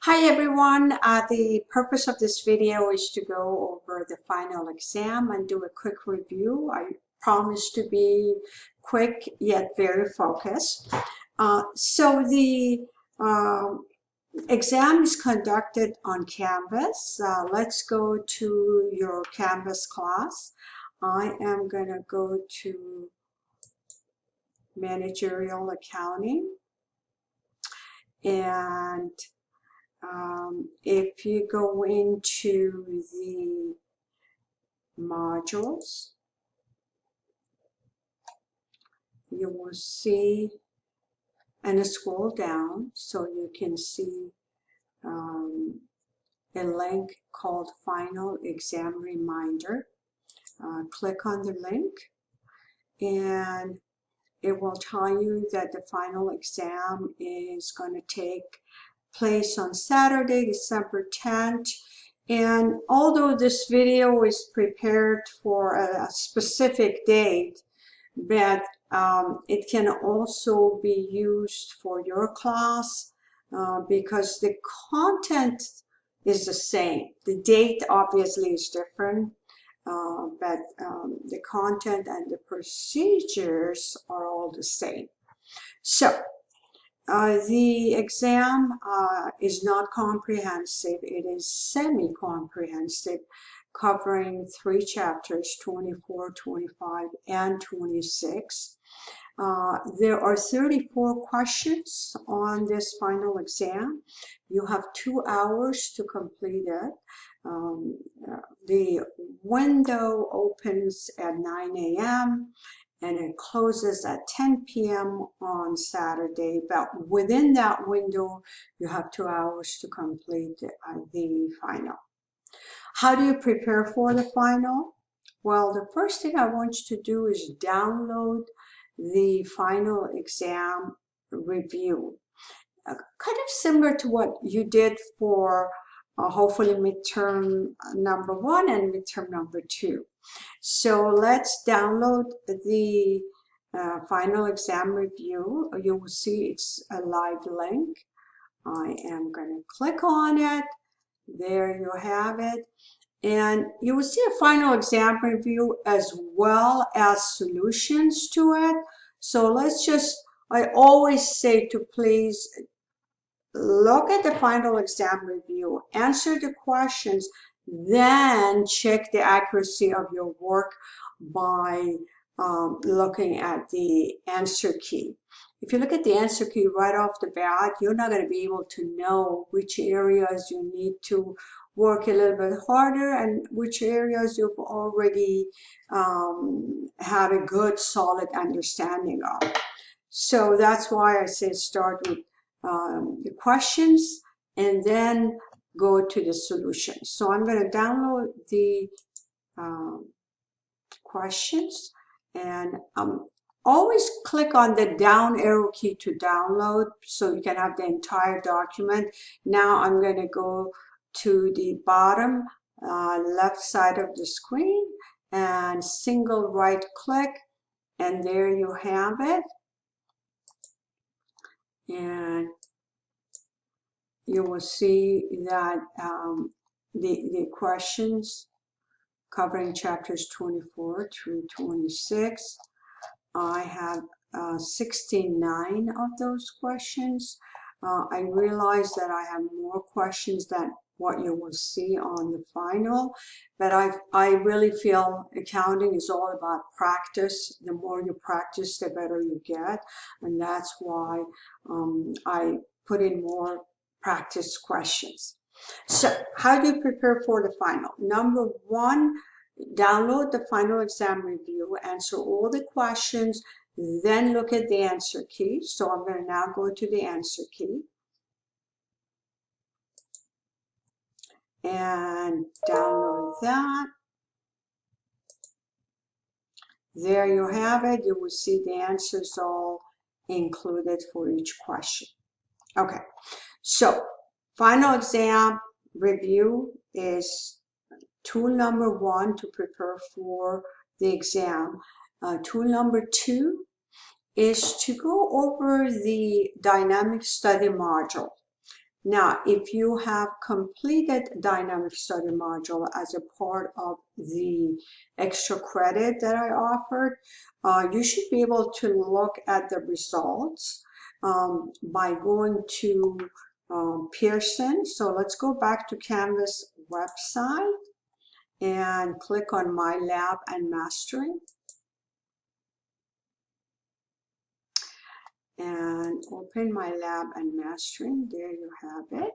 Hi everyone, the purpose of this video is to go over the final exam and do a quick review. I promise to be quick yet very focused. So the exam is conducted on Canvas. Let's go to your Canvas class. I am going to go to Managerial Accounting, and if you go into the modules, you will see, and scroll down so you can see a link called Final Exam Reminder. Click on the link and it will tell you that the final exam is going to take place on Saturday, December 10th. And although this video is prepared for a specific date, but it can also be used for your class because the content is the same. The date obviously is different, but the content and the procedures are all the same. So the exam is not comprehensive, it is semi-comprehensive, covering 3 chapters, 24, 25, and 26. There are 34 questions on this final exam. You have 2 hours to complete it. The window opens at 9 a.m. and it closes at 10 p.m. on Saturday, but within that window, you have 2 hours to complete the final. How do you prepare for the final? Well, the first thing I want you to do is download the final exam review. Kind of similar to what you did for hopefully midterm number 1 and midterm number 2. So let's download the final exam review. You will see it's a live link. I am going to click on it. There you have it. And you will see a final exam review as well as solutions to it. So I always say to please look at the final exam review, answer the questions, then check the accuracy of your work by looking at the answer key. If you look at the answer key right off the bat, you're not going to be able to know which areas you need to work a little bit harder and which areas you've already had a good solid understanding of. So that's why I say start with the questions and then go to the solutions. So I'm going to download the questions, and always click on the down arrow key to download so you can have the entire document. Now I'm going to go to the bottom left side of the screen and single right click, and there you have it. And you will see that the questions covering chapters 24 through 26, I have 69 of those questions. I realize that I have more questions than what you will see on the final, but I really feel accounting is all about practice. The more you practice, the better you get, and that's why I put in more practice questions. So how do you prepare for the final? Number 1, download the final exam review, answer all the questions, then look at the answer key. So I'm going to now go to the answer key and download that. There you have it. You will see the answers all included for each question. Okay, so final exam review is tool number 1 to prepare for the exam. Tool number 2 is to go over the dynamic study module. Now, if you have completed Dynamic Study module as a part of the extra credit that I offered, you should be able to look at the results by going to Pearson. So let's go back to Canvas website and click on My Lab and Mastering. And open My Lab and Mastering. There you have it.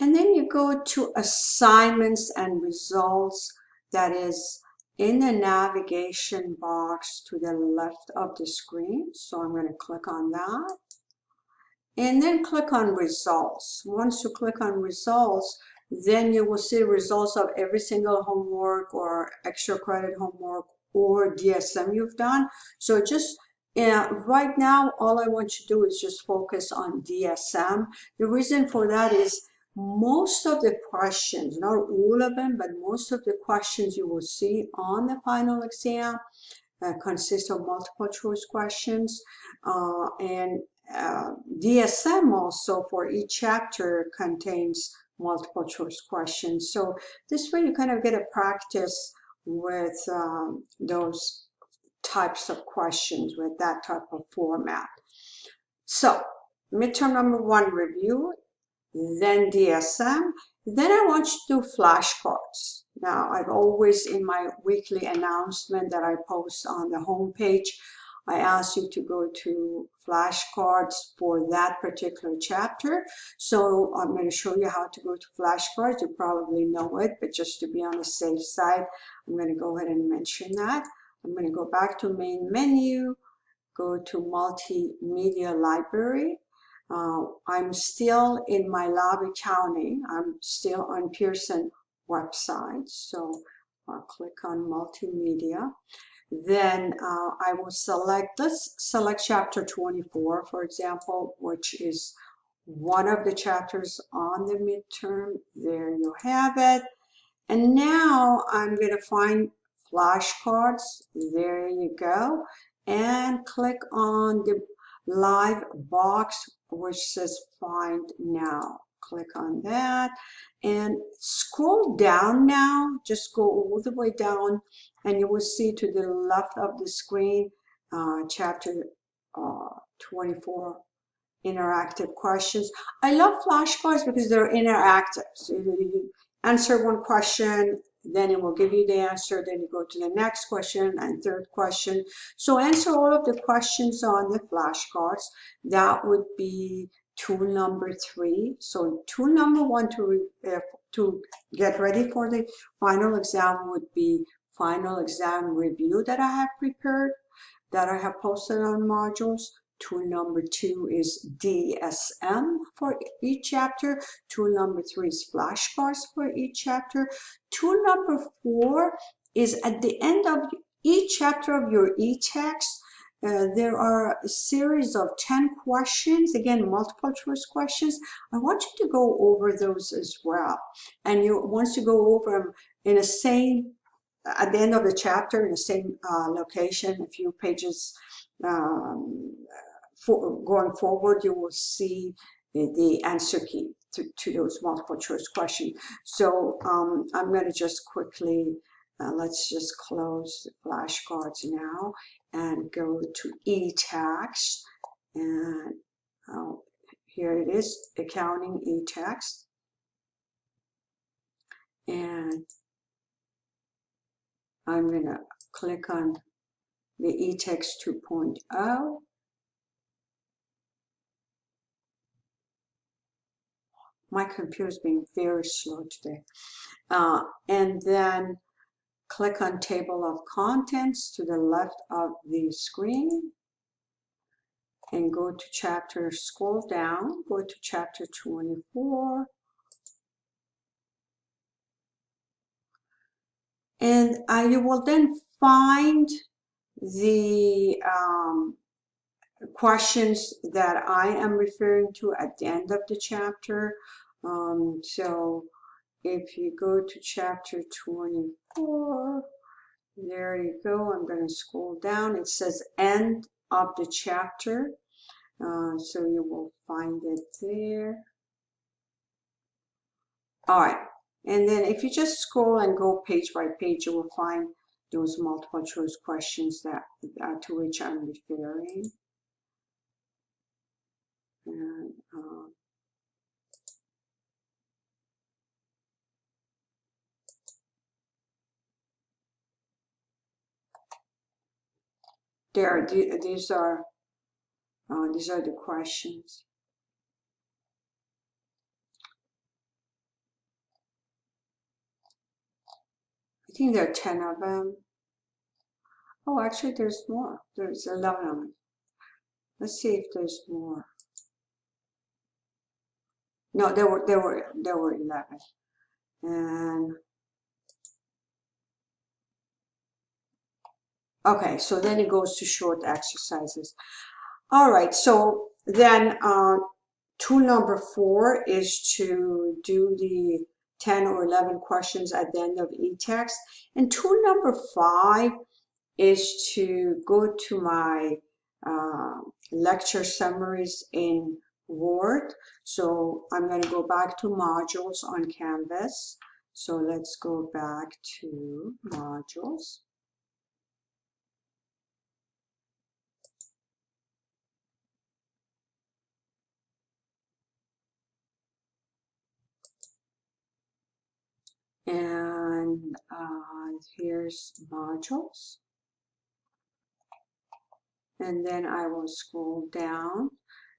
And then you go to Assignments and Results. That is in the navigation box to the left of the screen. So I'm going to click on that. And then click on Results. Once you click on Results, then you will see results of every single homework or extra credit homework or DSM you've done. So just right now, all I want you to do is just focus on DSM. The reason for that is most of the questions, not all of them, but most of the questions you will see on the final exam consist of multiple choice questions. And DSM also for each chapter contains multiple choice questions. So this way you kind of get a practice with those types of questions, with that type of format. So midterm number 1 review, then DSM, then I want you to do flashcards. Now, I've always, in my weekly announcement that I post on the homepage, I ask you to go to flashcards for that particular chapter. So I'm going to show you how to go to flashcards. You probably know it, but just to be on the safe side, I'm going to go ahead and mention that. I'm going to go back to main menu, go to multimedia library. I'm still in my lab accounting. I'm still on Pearson website. So I'll click on multimedia. Then I will select, let's select chapter 24, for example, which is one of the chapters on the midterm. There you have it. And now I'm going to find flashcards. There you go. And click on the live box which says Find Now. Click on that and scroll down now. Just go all the way down and you will see to the left of the screen chapter 24 interactive questions. I love flashcards because they're interactive. So you answer one question, then it will give you the answer, then you go to the next question and third question. So answer all of the questions on the flashcards. That would be tool number 3. So tool number 1 to get ready for the final exam would be final exam review that I have prepared, that I have posted on modules. Tool number 2 is DSM for each chapter. Tool number 3 is flashcards for each chapter. Tool number 4 is at the end of each chapter of your e-text. There are a series of 10 questions, again, multiple choice questions. I want you to go over those as well. And once you go over them in the same, at the end of the chapter, in the same location, a few pages going forward, you will see the answer key to those multiple choice questions. So I'm going to just quickly, let's just close the flashcards now and go to e-text. And here it is, accounting e-text. And I'm going to click on the e-text 2.0. My computer's being very slow today. And then click on Table of Contents to the left of the screen and go to chapter, scroll down, go to chapter 24. And you will then find the questions that I am referring to at the end of the chapter. So if you go to chapter 24, there you go. I'm going to scroll down. It says end of the chapter. So you will find it there. All right, and then if you just scroll and go page by page, you will find those multiple choice questions that to which I'm referring. And these are the questions. I think there are 10 of them. Oh, actually, there's more. There's 11 of them. Let's see if there's more. No, there were 11. And okay, so then it goes to short exercises. All right, so then tool number 4 is to do the 10 or 11 questions at the end of each text. And tool number 5 is to go to my lecture summaries in Word. So I'm going to go back to modules on Canvas. So let's go back to modules. And here's modules. And then I will scroll down.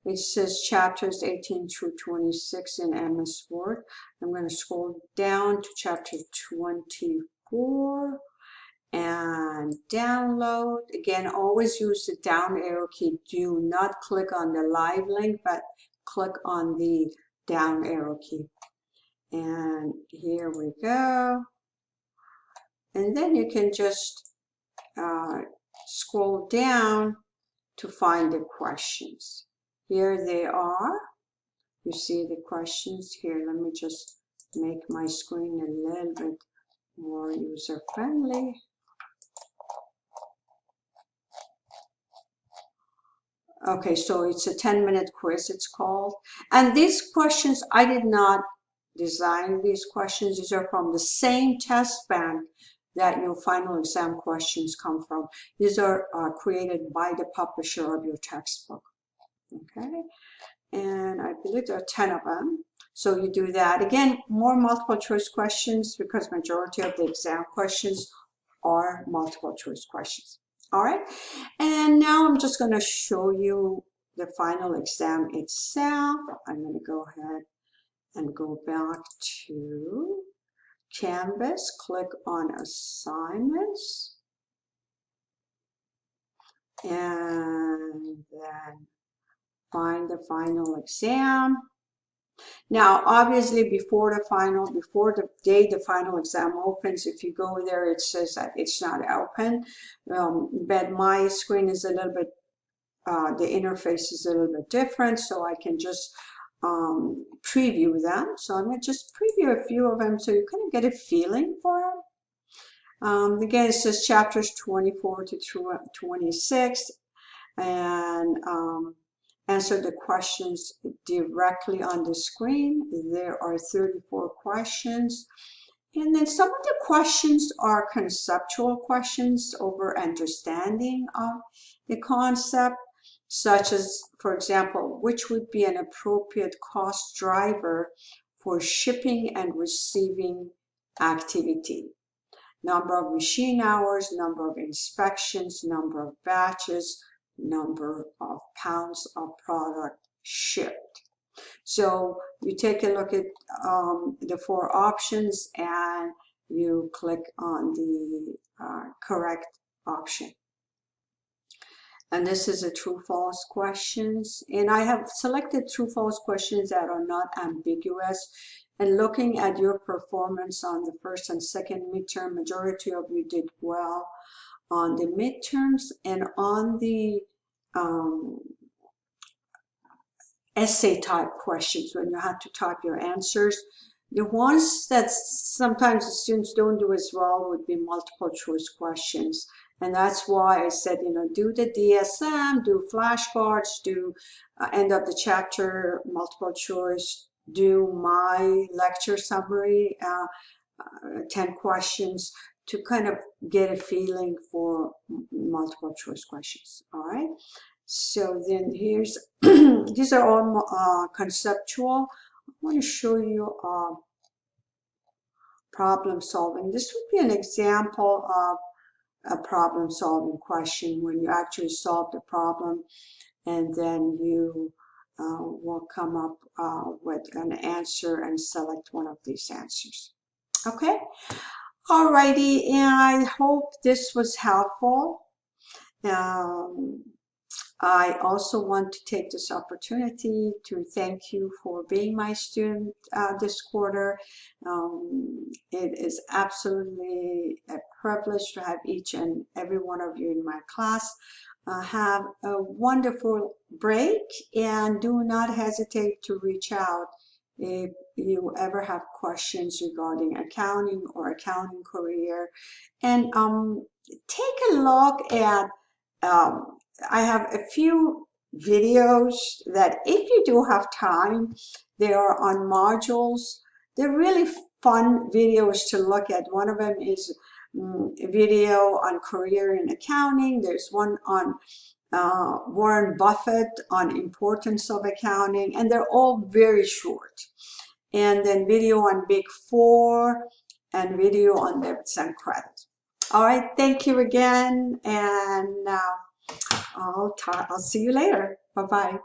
It says chapters 18 through 26 in MS Word. I'm going to scroll down to chapter 24 and download. Again, always use the down arrow key. Do not click on the live link, but click on the down arrow key. And here we go. And then you can just scroll down to find the questions. Here they are. You see the questions here. Let me just make my screen a little bit more user-friendly. Okay, so it's a 10-minute quiz, it's called. And these questions, I did not design these questions. These are from the same test bank that your final exam questions come from. These are created by the publisher of your textbook. Okay, and I believe there are 10 of them. So you do that. Again, more multiple choice questions because majority of the exam questions are multiple choice questions. All right, and now I'm just going to show you the final exam itself. I'm going to go ahead and go back to Canvas, click on assignments, and then find the final exam. Now, obviously, before the day the final exam opens, if you go there, it says that it's not open. But my screen is a little bit, the interface is a little bit different, so I can just preview them. So I'm going to just preview a few of them so you kind of get a feeling for them. Again, it says chapters 24 to 26, and answer the questions directly on the screen. There are 34 questions. And then some of the questions are conceptual questions over understanding of the concept, such as, for example, which would be an appropriate cost driver for shipping and receiving activity. Number of machine hours, number of inspections, number of batches, number of pounds of product shipped. So you take a look at the 4 options and you click on the correct option. And this is a true-false questions. And I have selected true-false questions that are not ambiguous. And looking at your performance on the first and second midterm, majority of you did well on the midterms, and on the essay type questions when you have to type your answers. The ones that sometimes the students don't do as well would be multiple choice questions. And that's why I said, do the DSM, do flashcards, do end of the chapter multiple choice, do my lecture summary, 10 questions to kind of get a feeling for multiple choice questions. All right. So then here's, these are all conceptual. I want to show you problem solving. This would be an example of a problem solving question when you actually solve the problem and then you will come up with an answer and select one of these answers. Okay. Alrighty, and I hope this was helpful. I also want to take this opportunity to thank you for being my student this quarter. It is absolutely a privilege to have each and every one of you in my class. Have a wonderful break, and do not hesitate to reach out if you ever have questions regarding accounting or accounting career. And take a look at I have a few videos that if you do have time, they are on modules. They're really fun videos to look at. One of them is a video on career in accounting. There's one on Warren Buffett on importance of accounting, and they're all very short. And then video on Big Four and video on debits and credit. All right, thank you again, and I'll see you later. Bye-bye.